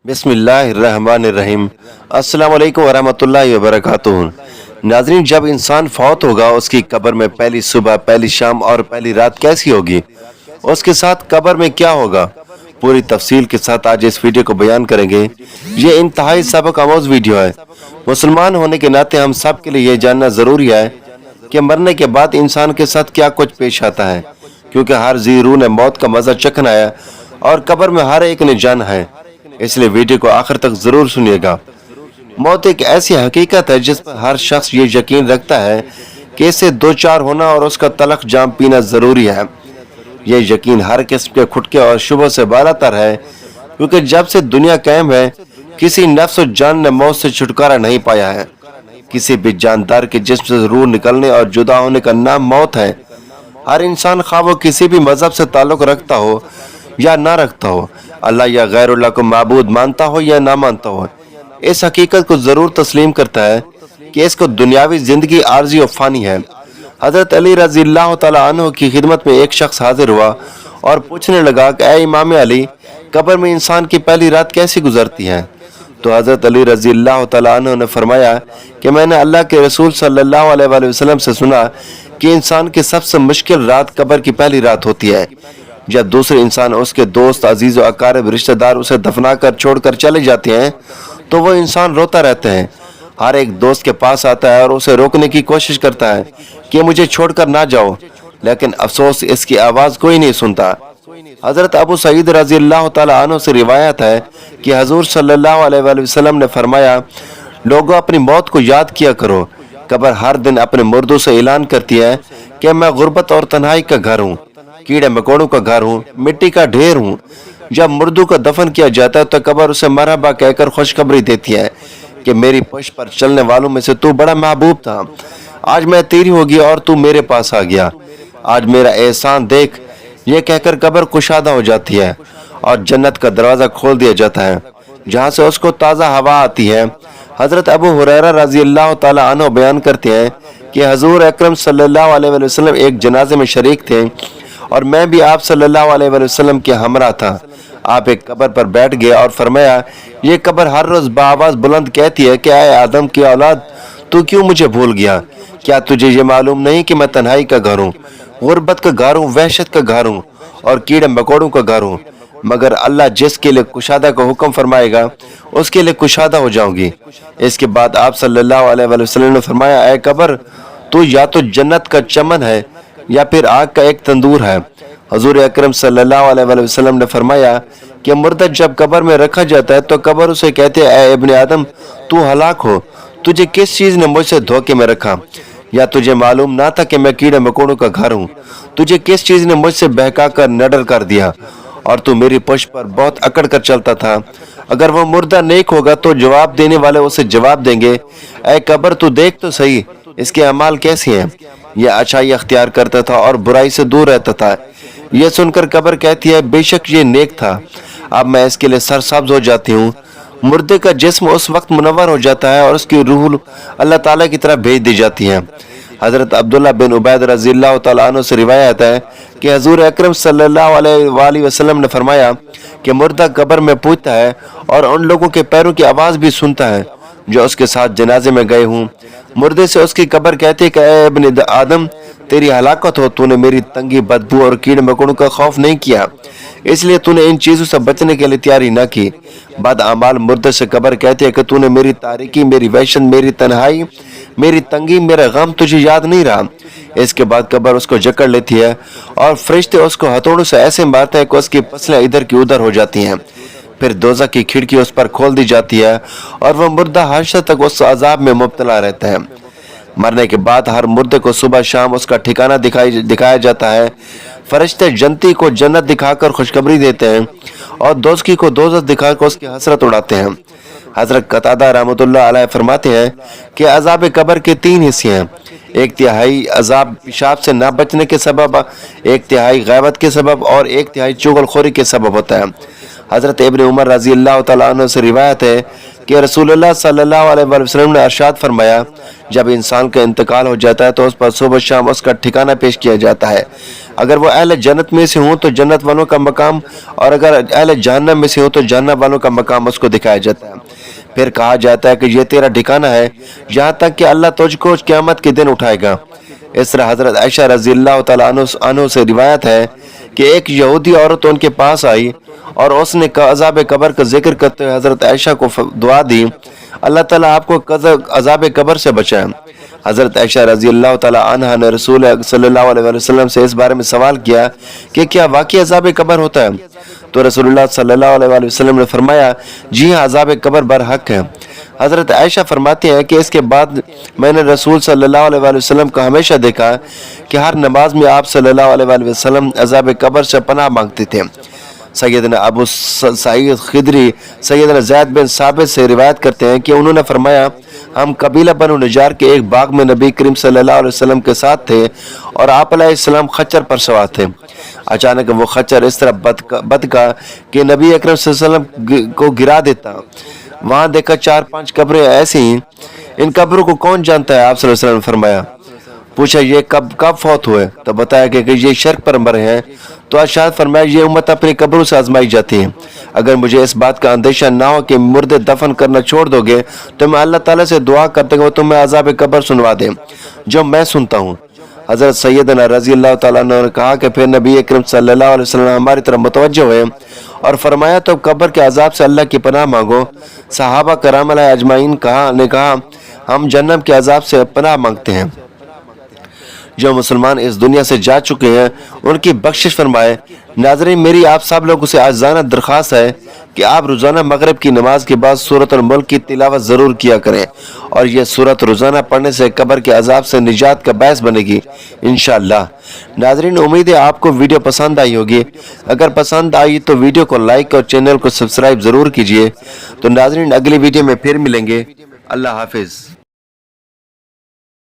बिस्मिल्लाहिर्रहमानिर्रहीम। अस्सलाम वालेकुम वरहमतुल्लाहि वबरकातुहू। नाज़रीन, जब इंसान फौत होगा उसकी कब्र में पहली सुबह, पहली शाम और पहली रात कैसी होगी, उसके साथ कब्र में क्या होगा, पूरी तफसील के साथ आज इस वीडियो को बयान करेंगे। ये इंतहाई सबक आमोज वीडियो है। मुसलमान होने के नाते हम सब के लिए ये जानना ज़रूरी है कि मरने के बाद इंसान के साथ क्या कुछ पेश आता है, क्योंकि हर जी रूह ने मौत का मज़ा चखना है और कब्र में हर एक ने जाना है। इसलिए वीडियो को आखिर तक जरूर सुनिएगा। मौत एक ऐसी हकीकत है जिस पर हर शख्स ये यकीन रखता है कि इससे दो चार होना और उसका तलख जाम पीना जरूरी है। ये यकीन हर किस्म के खुटके और शुबों से बालातर है, क्योंकि जब से दुनिया कायम है किसी नफ्स और जान ने मौत से छुटकारा नहीं पाया है। किसी भी जानदार के जिस्म से रूह निकलने और जुदा होने का नाम मौत है। हर इंसान, खा वो किसी भी मजहब से ताल्लुक रखता हो या ना रखता हो, अल्लाह या गैरुल्लाह को माबूद मानता हो या ना मानता हो, इस हकीकत को जरूर तस्लीम करता है कि इसको दुनियावी जिंदगी आर्जी और फानी है। हजरत अली रजी अल्लाह तआला अन्हु की खिदमत में एक शख्स हाजिर हुआ और पूछने लगा कि ऐ इमाम अली, कब्र में इंसान की पहली रात कैसी गुजरती है? तो हजरत अली रजी अल्लाह तआला अन्हु ने फरमाया कि मैंने अल्लाह के रसूल सल्लल्लाहु अलैहि वसल्लम से सुना कि इंसान की सबसे मुश्किल रात कब्र की पहली रात होती है, जब दूसरे इंसान, उसके दोस्त, अजीज और अकारिब रिश्तेदार उसे दफना कर छोड़कर चले जाते हैं तो वो इंसान रोता रहता है। हर एक दोस्त के पास आता है और उसे रोकने की कोशिश करता है कि मुझे छोड़कर ना जाओ, लेकिन अफसोस इसकी आवाज कोई नहीं सुनता। हजरत अबू सईद रजी अल्लाह तआला अन्हु से रिवायत है कि हजूर सल्लल्लाहु अलैहि वसल्लम ने फरमाया, लोगों अपनी मौत को याद किया करो। कब्र हर दिन अपने मुर्दों से ऐलान करती है कि मैं गुर्बत और तन्हाई का घर हूँ, कीड़े मकोड़ों का घर हूँ, मिट्टी का ढेर हूँ। जब मुर्दों का दफन किया जाता है तो कब्र उसे मरहबा कहकर खुशखबरी देती है कि मेरी पुष्ट पर चलने वालों में से तू बड़ा महबूब था, आज मैं तेरी होगी और तू मेरे पास आ गया, आज मेरा एहसान देख। ये कहकर कब्र कुशादा हो जाती है और जन्नत का दरवाजा खोल दिया जाता है, जहाँ से उसको ताज़ा हवा आती है। हजरत अबू हुरैरा रजी अल्लाह तआला अन्हु बयान करते हैं कि हजूर अकरम सल्लल्लाहु अलैहि वसल्लम एक जनाजे में शरीक थे और मैं भी आप सल्लल्लाहु अलैहि वसल्लम के हमरा था। आप एक कब्र पर बैठ गए और फरमाया, ये कब्र हर रोज बाआवाज बुलंद कहती है कि ऐ आदम की औलाद, तू क्यों मुझे भूल गया? क्या तुझे ये मालूम नहीं कि मैं तन्हाई का घर हूँ, गुर्बत का घर हूँ, वहशत का घर हूँ और कीड़े मकोड़ों का घर हूँ? मगर अल्लाह जिसके लिए कुशादा का हुक्म फरमाएगा उसके लिए कुशादा हो जाऊंगी। इसके बाद आप सल्लल्लाहु अलैहि वसल्लम ने फरमाया, ऐ कब्र, तू या तो जन्नत का चमन है या फिर आग का एक तंदूर है। हजूर अकरम सल्लल्लाहु अलैहि वसल्लम ने फरमाया कि मुर्दा जब कब्र में रखा जाता है तो कब्र उसे कहते हैं, ऐ इब्ने आदम, तू हलाक हो, तुझे किस चीज ने मुझसे धोखे में रखा? या तुझे मालूम ना था कि मैं कीड़े मकोड़ों का घर हूँ? तुझे किस चीज ने मुझसे बहका कर नडर कर दिया और तू मेरी पुष्ट पर बहुत अकड़ कर चलता था? अगर वो मुर्दा नेक होगा तो जवाब देने वाले उसे जवाब देंगे, ऐ कब्र, तू देख तो सही इसके अमाल कैसी हैं। यह अच्छाई अख्तियार करता था और बुराई से दूर रहता था। यह सुनकर कब्र कहती है, बेशक ये नेक था, अब मैं इसके लिए सरसब्ज हो जाती हूँ। मुर्दे का जिस्म उस वक्त मुनव्वर हो जाता है और उसकी रूह अल्लाह ताला की तरफ भेज दी जाती है। हजरत अब्दुल्ला बिन उबैद रजी अल्लाह तआला अन्हु से रिवायत है कि हजूर अकरम सल्लल्लाहु अलैहि वसल्लम ने फरमाया कि मुर्दा कब्र में पूछता है और उन लोगों के पैरों की आवाज भी सुनता है जो उसके साथ जनाजे में गए हूँ। मुर्दे से उसकी कब्र कहती है कि ऐ इब्ने आदम, तेरी हलाकत हो, तूने मेरी तंगी, बदबू और कीड़े मकोड़ों का खौफ नहीं किया, इसलिए तूने इन चीजों से बचने के लिए तैयारी न की। बद अमाल मुर्दे से कब्र कहती है कि तूने मेरी तारीकी, मेरी वहशत, मेरी तन्हाई, मेरी तंगी, मेरा गम तुझे याद नहीं रहा। इसके बाद कब्र उसको जकड़ लेती है और फरिश्ते उसको हथौड़ों से ऐसे मारते हैं कि उसकी पसलें इधर की उधर हो जाती हैं। फिर दोज़ख की खिड़की उस पर खोल दी जाती है और वह मुर्दा हमेशा तक उस अजाब में मुब्तला रहता है। मरने के बाद हर मुर्दे को सुबह शाम उसका ठिकाना दिखाया जाता है। फरिश्ते जन्नती को जन्नत दिखाकर खुशखबरी देते हैं और दोज़खी को दोज़ख दिखाकर उसकी हसरत उड़ाते हैं। हजरत कतादा रहमतुल्लाह अलैह फरमाते हैं कि अजाब कब्र के तीन हिस्से हैं। एक तिहाई अजाब पेशाब से ना बचने के सबब, एक तिहाई गैबत के सबब और एक तिहाई चुगलखोरी के सबब होता है। हजरत इब्ने उमर रजी अल्लाह तआला अन्हु से रिवायत है کہ رسول सल्लल्लाहु अलैहि वसल्लम ने इरशाद फरमाया, जब इंसान का इंतकाल हो जाता है तो उस पर सुबह शाम उसका ठिकाना पेश किया जाता है। अगर वो अहले जन्नत में से हो तो जन्नत वालों का मकाम, और अगर अहले जहन्नम में से हो तो जहन्नम वालों का मकाम उसको दिखाया जाता है। फिर कहा जाता है कि ये तेरा ठिकाना है, यहाँ तक कि अल्लाह तुझको क़यामत के दिन उठाएगा। इस तरह हजरत आयशा रज़ियल्लाहु तआला अन्हा से रिवायत है कि एक यहूदी औरत उनके पास आई और उसने अज़ाब कब्र का जिक्र करते हुए हजरत आयशा को दुआ दी, अल्लाह ताला आपको अज़ाब कब्र से बचाए। हजरत आयशा रज़ियल्लाहु तआला अन्हा ने रसूल सल्लल्लाहु अलैहि वसल्लम से इस बारे में सवाल किया कि क्या वाकई अज़ाब कब्र होता है? तो रसूलुल्लाह सल्लल्लाहु अलैहि वसल्लम ने फरमाया, जी हाँ, अज़ाब कब्र बरहक है। हजरत आयशा फरमाती हैं कि इसके बाद मैंने रसूल सल्लल्लाहु अलैहि वसल्लम को हमेशा देखा कि हर नमाज में आप सल्लल्लाहु अलैहि वसल्लम अज़ाब कब्र से पनाह मांगते थे। सैयदना अबू सईद खिदरी सैयदना ज़ैद बिन साबित से रिवायत करते हैं कि उन्होंने फरमाया, हम कबीला बनु नजार के एक बाग में नबी करीम सल्लल्लाहु अलैहि वसल्लम के साथ थे और आप अलैहिस्सलाम खच्चर पर सवार थे। अचानक वो खच्चर इस तरह बदका कि नबी अकरम सल्लल्लाहु अलैहि वसल्लम को गिरा देता। वहां देखा 4-5 कब्रें ऐसी, इन कब्रों को कौन जानता है? आप सल्लल्लाहु अलैहि वसल्लम ने फरमाया। पूछा, ये कब फौत हुए? तो बताया कि ये शिर्क पर मरे हैं। तो अर्शाद फरमाया, ये उम्मत अपनी कब्रों से आजमाई जाती है। अगर मुझे इस बात का अंदेशा ना हो कि मुर्दे दफन करना छोड़ दोगे तो मैं अल्लाह ताला से दुआ करते हुए तुम्हें अज़ाब कब्र सुनवा दे जो मैं सुनता हूँ। हजरत सैयदना रज़ियल्लाहु तआला अन्हु ने कहा कि फिर नबी अकरम सल्लल्लाहु अलैहि वसल्लम हमारी तरफ मुतवज्जह हुए और फरमाया, तो कब्र के अजाब से अल्लाह की पनाह मांगो। सहाबा कराम अलैहि अजमाइन ने कहा, हम जन्नत के अजाब से पनाह मांगते हैं। जो मुसलमान इस दुनिया से जा चुके हैं उनकी बख्शिश फरमाए। नाज़रीन, मेरी आप सब लोगों से आज़ाना दरख्वास्त है कि आप रोज़ाना मगरिब की नमाज के बाद सूरत अल मुल्क की तिलावत ज़रूर किया करें, और यह सूरत रोज़ाना पढ़ने से कब्र के अजाब से निजात का बायस बनेगी इंशाअल्लाह। नाज़रीन, उम्मीद है आपको वीडियो पसंद आई होगी। अगर पसंद आई तो वीडियो को लाइक और चैनल को सब्सक्राइब ज़रूर कीजिए। तो नाज़रीन, अगली वीडियो में फिर मिलेंगे। अल्लाह हाफिज़।